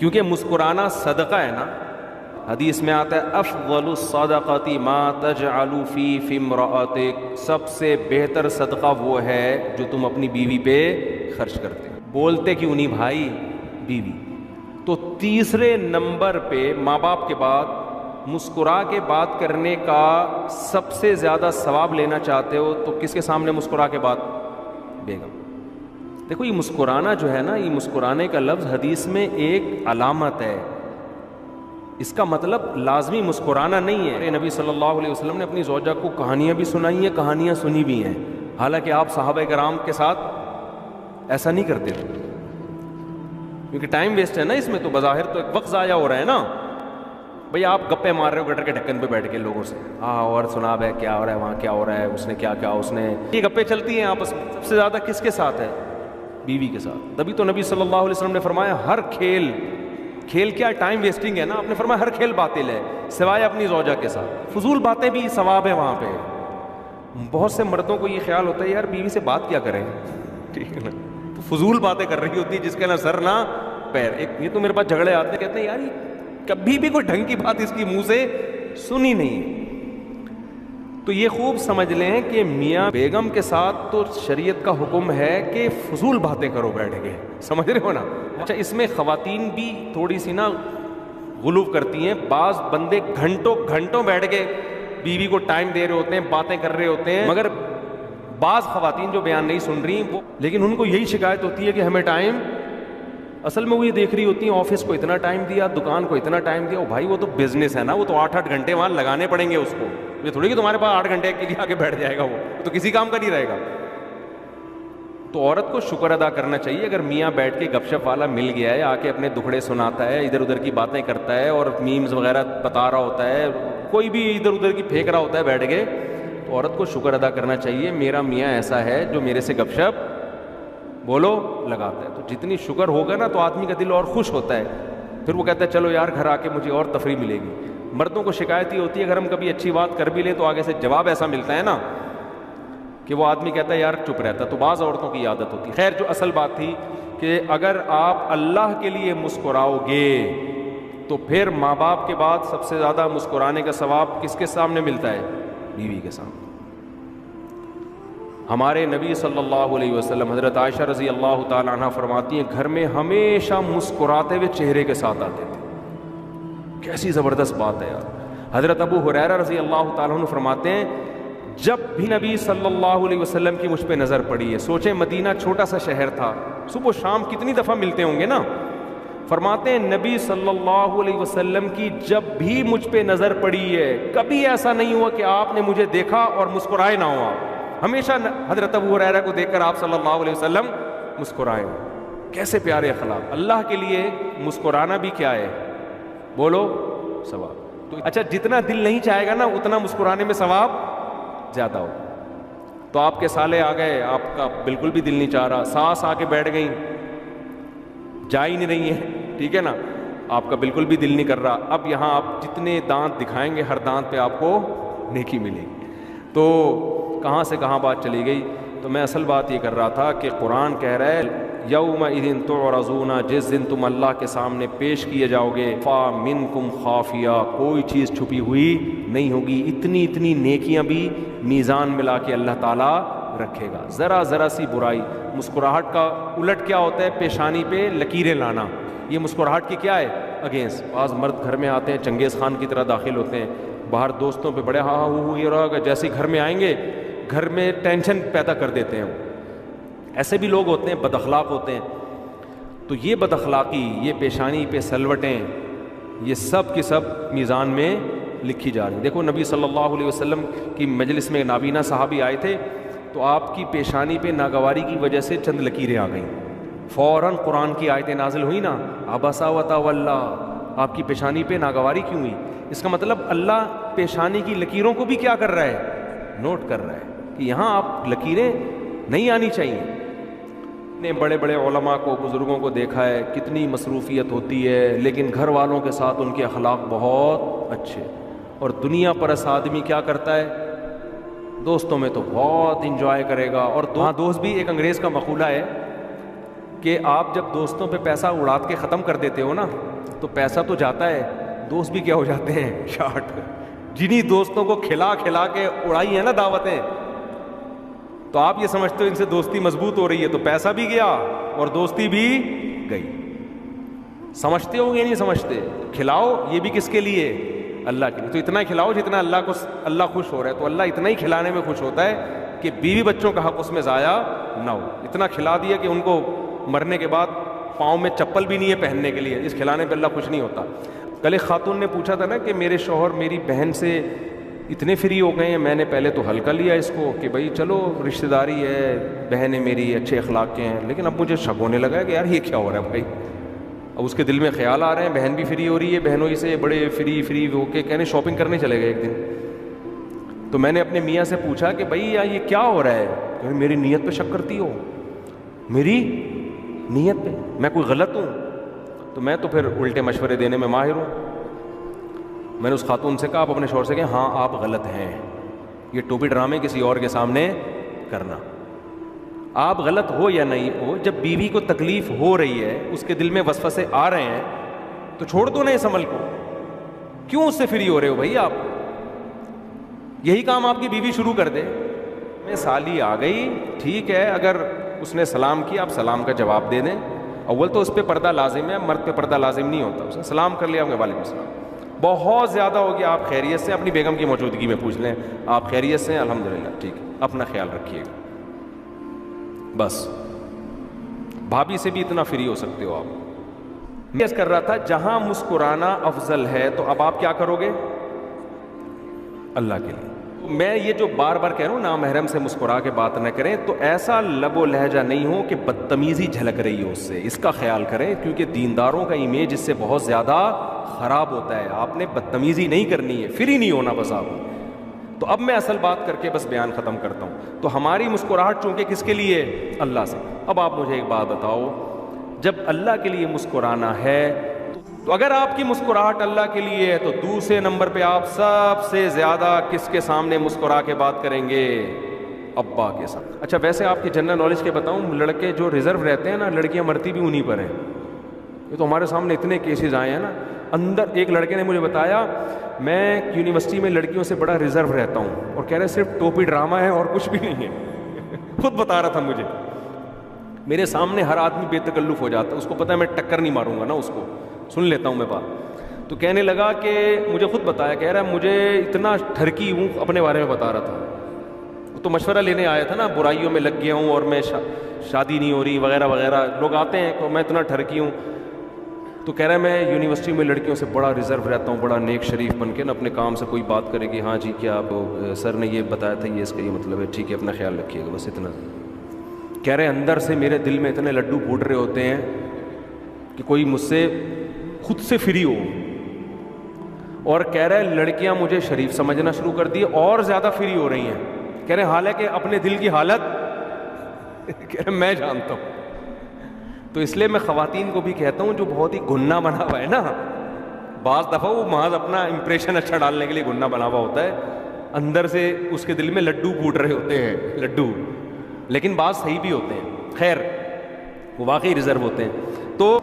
کیونکہ مسکرانا صدقہ ہے نا. حدیث میں آتا ہے افضل الصدقۃ ما تجعل فی امرأتک، سب سے بہتر صدقہ وہ ہے جو تم اپنی بیوی پہ خرچ کرتے. بولتے کیوں نہیں بھائی؟ بیوی. تو تیسرے نمبر پہ ماں باپ کے بعد مسکرا کے بات کرنے کا سب سے زیادہ ثواب لینا چاہتے ہو تو کس کے سامنے مسکرا کے بات؟ بیگم. دیکھو یہ مسکرانا جو ہے نا، یہ مسکرانے کا لفظ حدیث میں ایک علامت ہے. اس کا مطلب لازمی مسکرانا نہیں ہے. نبی صلی اللہ علیہ وسلم نے اپنی زوجہ کو کہانیاں بھی سنائی ہیں، کہانیاں سنی بھی ہیں، حالانکہ آپ صحابہ کرام کے ساتھ ایسا نہیں کرتے تھے کیونکہ ٹائم ویسٹ ہے نا اس میں. تو بظاہر تو ایک وقت ضائع ہو رہا ہے نا. بھئی آپ گپے مار رہے ہو گٹر کے ڈھکن پہ بیٹھ کے لوگوں سے، ہاں اور سنا بھائی کیا ہو رہا ہے وہاں، کیا ہو رہا ہے، اس نے کیا کیا، اس نے. یہ گپے چلتی ہیں آپس میں. سب سے زیادہ کس کے ساتھ ہے؟ بیوی کے ساتھ. تبھی تو نبی صلی اللہ علیہ وسلم نے فرمایا ہر کھیل کیا ٹائم ویسٹنگ ہے نا. آپ نے فرمایا ہر کھیل باطل ہے سوائے اپنی زوجہ کے ساتھ. فضول باتیں بھی ثواب ہے وہاں پہ. بہت سے مردوں کو یہ خیال ہوتا ہے یار بیوی سے بات کیا کریں، ٹھیک ہے نا، تو فضول باتیں کر رہی ہوتی ہے جس کے نہ سر نہ پیر. یہ تو میرے پاس جھگڑے آتے ہیں، کہتے ہیں یار یہ کبھی بھی کوئی ڈھنگ کی بات اس کی منہ سے سنی نہیں. تو یہ خوب سمجھ لیں کہ میاں بیگم کے ساتھ تو شریعت کا حکم ہے کہ فضول باتیں کرو بیٹھ کے، سمجھ رہے ہو نا. اچھا اس میں خواتین بھی تھوڑی سی نا غلو کرتی ہیں. بعض بندے گھنٹوں گھنٹوں بیٹھ کے بیوی کو ٹائم دے رہے ہوتے ہیں، باتیں کر رہے ہوتے ہیں، مگر بعض خواتین جو بیان نہیں سن رہی وہ، لیکن ان کو یہی شکایت ہوتی ہے کہ ہمیں ٹائم. اصل میں وہ یہ دیکھ رہی ہوتی ہیں آفس کو اتنا ٹائم دیا، دکان کو اتنا ٹائم دیا. بھائی وہ تو بزنس ہے نا، وہ تو 8-8 گھنٹے وہاں لگانے پڑیں گے اس کو. یہ تھوڑی کہ تمہارے پاس 8 گھنٹے کے لیے آگے بیٹھ جائے گا، وہ تو کسی کام کا نہیں رہے گا. تو عورت کو شکر ادا کرنا چاہیے اگر میاں بیٹھ کے گپ شپ والا مل گیا ہے، آ کے اپنے دکھڑے سناتا ہے، ادھر ادھر کی باتیں کرتا ہے اور میمز وغیرہ بتا رہا ہوتا ہے، کوئی بھی ادھر ادھر کی پھینک رہا ہوتا ہے بیٹھ کے، تو عورت کو شکر ادا کرنا چاہیے میرا میاں ایسا ہے جو میرے سے گپ شپ بولو لگاتا ہے. تو جتنی شکر ہوگا نا تو آدمی کا دل اور خوش ہوتا ہے. پھر وہ کہتا ہے چلو یار گھر آ کے مجھے اور تفریح ملے گی. مردوں کو شکایت یہ ہوتی ہے اگر ہم کبھی اچھی بات کر بھی لیں تو آگے سے جواب ایسا ملتا ہے نا کہ وہ آدمی کہتا ہے یار چپ رہتا. تو بعض عورتوں کی عادت ہوتی ہے. خیر جو اصل بات تھی کہ اگر آپ اللہ کے لیے مسکراؤ گے تو پھر ماں باپ کے بعد سب سے زیادہ مسکرانے کا ثواب کس کے سامنے ملتا ہے؟ بیوی کے سامنے. ہمارے نبی صلی اللہ علیہ وسلم حضرت عائشہ رضی اللہ تعالی عنہ فرماتی ہیں گھر میں ہمیشہ مسکراتے ہوئے چہرے کے ساتھ آتے تھے. کیسی زبردست بات ہے یار. حضرت ابو ہریرہ رضی اللہ تعالیٰ عنہ فرماتے ہیں جب بھی نبی صلی اللہ علیہ وسلم کی مجھ پہ نظر پڑی ہے، سوچیں مدینہ چھوٹا سا شہر تھا، صبح و شام کتنی دفعہ ملتے ہوں گے نا. فرماتے ہیں نبی صلی اللہ علیہ وسلم کی جب بھی مجھ پہ نظر پڑی ہے کبھی ایسا نہیں ہوا کہ آپ نے مجھے دیکھا اور مسکرائے نہ ہو. ہمیشہ حضرت ابو ہریرہ کو دیکھ کر آپ صلی اللہ علیہ وسلم مسکرائے. کیسے پیارے اخلاق. اللہ کے لیے مسکرانا بھی کیا ہے؟ بولو ثواب. تو اچھا جتنا دل نہیں چاہے گا نا اتنا مسکرانے میں ثواب زیادہ ہو. تو آپ کے سالے آ گئے، آپ کا بالکل بھی دل نہیں چاہ رہا، ساس آ کے بیٹھ گئیں، جا ہی نہیں رہی ہیں، ٹھیک ہے نا، آپ کا بالکل بھی دل نہیں کر رہا. اب یہاں آپ جتنے دانت دکھائیں گے ہر دانت پہ آپ کو نیکی ملے گی. تو کہاں سے کہاں بات چلی گئی. تو میں اصل بات یہ کر رہا تھا کہ قرآن کہہ رہا ہے یومئذ تعرضون، جس دن تم اللہ کے سامنے پیش کیے جاؤ گے، فا منکم خافیہ، کوئی چیز چھپی ہوئی نہیں ہوگی. اتنی نیکیاں بھی میزان ملا کے اللہ تعالیٰ رکھے گا. ذرا سی برائی. مسکراہٹ کا الٹ کیا ہوتا ہے؟ پیشانی پہ لکیریں لانا. یہ مسکراہٹ کی کیا ہے؟ اگینسٹ. بعض مرد گھر میں آتے ہیں چنگیز خان کی طرح داخل ہوتے ہیں، باہر دوستوں پہ بڑے ہاں یہ رہا، جیسے گھر میں آئیں گے گھر میں ٹینشن پیدا کر دیتے ہیں. ایسے بھی لوگ ہوتے ہیں، بد اخلاق ہوتے ہیں. تو یہ بد اخلاقی، یہ پیشانی پہ سلوٹیں، یہ سب کی سب میزان میں لکھی جا رہی ہیں. دیکھو نبی صلی اللہ علیہ وسلم کی مجلس میں نابینا صحابی آئے تھے تو آپ کی پیشانی پہ ناگواری کی وجہ سے چند لکیریں آ گئیں. فوراً قرآن کی آیتیں نازل ہوئی نا، عبسا وتولی، آپ کی پیشانی پہ ناگواری کیوں ہوئی؟ اس کا مطلب اللہ پیشانی کی لکیروں کو بھی کیا کر رہا ہے؟ نوٹ کر رہا ہے کہ یہاں آپ لکیریں نہیں آنی چاہیے. نے بڑے بڑے علماء کو، بزرگوں کو دیکھا ہے کتنی مصروفیت ہوتی ہے لیکن گھر والوں کے ساتھ ان کے اخلاق بہت اچھے. اور دنیا پرست آدمی کیا کرتا ہے؟ دوستوں میں تو بہت انجوائے کرے گا. اور دوست بھی ایک انگریز کا مقولہ ہے کہ آپ جب دوستوں پہ پیسہ اڑا کے ختم کر دیتے ہو نا تو پیسہ تو جاتا ہے، دوست بھی کیا ہو جاتے ہیں شارٹ. جنہی دوستوں کو کھلا کھلا کے اڑائی ہیں نا دعوتیں، تو آپ یہ سمجھتے ہو ان سے دوستی مضبوط ہو رہی ہے، تو پیسہ بھی گیا اور دوستی بھی گئی. سمجھتے ہو یا نہیں سمجھتے؟ کھلاؤ یہ بھی کس کے لیے؟ اللہ کے لیے. تو اتنا کھلاؤ جتنا اللہ خوش ہو رہا ہے. تو اللہ اتنا ہی کھلانے میں خوش ہوتا ہے کہ بیوی بچوں کا حق اس میں ضائع نہ ہو. اتنا کھلا دیا کہ ان کو مرنے کے بعد پاؤں میں چپل بھی نہیں ہے پہننے کے لیے، اس کھلانے پہ اللہ خوش نہیں ہوتا. کل ایک خاتون نے پوچھا تھا نا کہ میرے شوہر میری بہن سے اتنے فری ہو گئے ہیں. میں نے پہلے تو ہلکا لیا اس کو کہ بھائی چلو رشتہ داری ہے، بہن ہے میری، اچھے اخلاق کے ہیں، لیکن اب مجھے شک ہونے لگا ہے کہ یار یہ کیا ہو رہا ہے بھائی. اب اس کے دل میں خیال آ رہے ہیں بہن بھی فری ہو رہی ہے، بہنوں ہی سے بڑے فری ہو کے کہنے شاپنگ کرنے چلے گئے ایک دن. تو میں نے اپنے میاں سے پوچھا کہ بھائی یار یہ کیا ہو رہا ہے؟ کہ میری نیت پہ شک کرتی ہو؟ میری نیت پہ میں کوئی غلط ہوں؟ تو میں تو پھر الٹے مشورے دینے میں ماہر ہوں. میں نے اس خاتون سے کہا آپ اپنے شوہر سے کہیں ہاں آپ غلط ہیں، یہ ٹوپی ڈرامے کسی اور کے سامنے کرنا. آپ غلط ہو یا نہیں ہو، جب بیوی کو تکلیف ہو رہی ہے، اس کے دل میں وسوسے آ رہے ہیں، تو چھوڑ دو نا اس عمل کو. کیوں اس سے فری ہو رہے ہو بھائی؟ آپ یہی کام آپ کی بیوی شروع کر دے. میں سالی آ گئی ٹھیک ہے، اگر اس نے سلام کیا آپ سلام کا جواب دے دیں. اول تو اس پہ پردہ لازم ہے، مرد پہ پردہ لازم نہیں ہوتا. اس نے سلام کر لیا آپ کے وعلیکم السلام، بہت زیادہ ہو گیا، آپ خیریت سے؟ اپنی بیگم کی موجودگی میں پوچھ لیں آپ خیریت سے؟ الحمدللہ ٹھیک ہے، اپنا خیال رکھیے گا. بس بھابھی سے بھی اتنا فری ہو سکتے ہو آپ. میں کر رہا تھا جہاں مسکرانا افضل ہے تو اب آپ کیا کرو گے؟ اللہ کے لیے. میں یہ جو بار بار کہہ رہا ہوں نامحرم سے مسکرا کے بات نہ کریں، تو ایسا لب و لہجہ نہیں ہو کہ بدتمیزی جھلک رہی ہو اس سے، اس کا خیال کریں، کیونکہ دینداروں کا امیج اس سے بہت زیادہ خراب ہوتا ہے. آپ نے بدتمیزی نہیں کرنی ہے، فری نہیں ہونا بس آپ. تو اب میں اصل بات کر کے بس بیان ختم کرتا ہوں. تو ہماری مسکراہٹ چونکہ کس کے لیے؟ اللہ سے. اب آپ مجھے ایک بات بتاؤ، جب اللہ کے لیے مسکرانا ہے تو اگر آپ کی مسکراہٹ اللہ کے لیے ہے تو دوسرے نمبر پہ آپ سب سے زیادہ کس کے سامنے مسکرا کے بات کریں گے؟ ابا کے ساتھ. اچھا ویسے آپ کی جنرل نالج کے بتاؤں، لڑکے جو ریزرو رہتے ہیں نا، لڑکیاں مرتی بھی انہی پر ہیں. یہ تو ہمارے سامنے اتنے کیسز آئے ہیں نا. اندر ایک لڑکے نے مجھے بتایا میں یونیورسٹی میں لڑکیوں سے بڑا ریزرو رہتا ہوں، اور کہہ رہے صرف ٹوپی ڈرامہ ہے اور کچھ بھی نہیں ہے. خود بتا رہا تھا مجھے. میرے سامنے ہر آدمی بے تکلف ہو جاتا ہے، اس کو پتہ ہے میں ٹکر نہیں ماروں گا نا اس کو، سن لیتا ہوں میں بات. تو کہنے لگا کہ مجھے خود بتایا، کہہ رہا ہے مجھے اتنا ٹھرکی ہوں، اپنے بارے میں بتا رہا تھا. تو مشورہ لینے آیا تھا نا، برائیوں میں لگ گیا ہوں اور میں شادی نہیں ہو رہی وغیرہ وغیرہ. لوگ آتے ہیں کہ میں اتنا ٹھرکی ہوں. تو کہہ رہا ہے میں یونیورسٹی میں لڑکیوں سے بڑا ریزرو رہتا ہوں، بڑا نیک شریف بن کے نا. اپنے کام سے کوئی بات کرے گی ہاں جی کیا آپ سر نے یہ بتایا تھا، یہ اس کا یہ مطلب ہے، ٹھیک ہے اپنا خیال رکھیے گا، بس اتنا. کہہ رہے اندر سے میرے دل میں اتنے لڈو پھوٹ رہے ہوتے ہیں کہ کوئی مجھ سے خود سے فری ہو. اور کہہ رہے لڑکیاں مجھے شریف سمجھنا شروع کر دی اور زیادہ فری ہو رہی ہیں. کہہ رہے حالانکہ اپنے دل کی حالت کہہ رہے میں جانتا ہوں. تو اس لیے میں خواتین کو بھی کہتا ہوں جو بہت ہی گننا بنا ہوا ہے نا، بعض دفعہ وہ محض اپنا امپریشن اچھا ڈالنے کے لیے گننا بنا ہوا ہوتا ہے، اندر سے اس کے دل میں لڈو پھوٹ رہے ہوتے ہیں، لڈو. لیکن بعض صحیح بھی ہوتے ہیں، خیر وہ واقعی ریزرو ہوتے ہیں. تو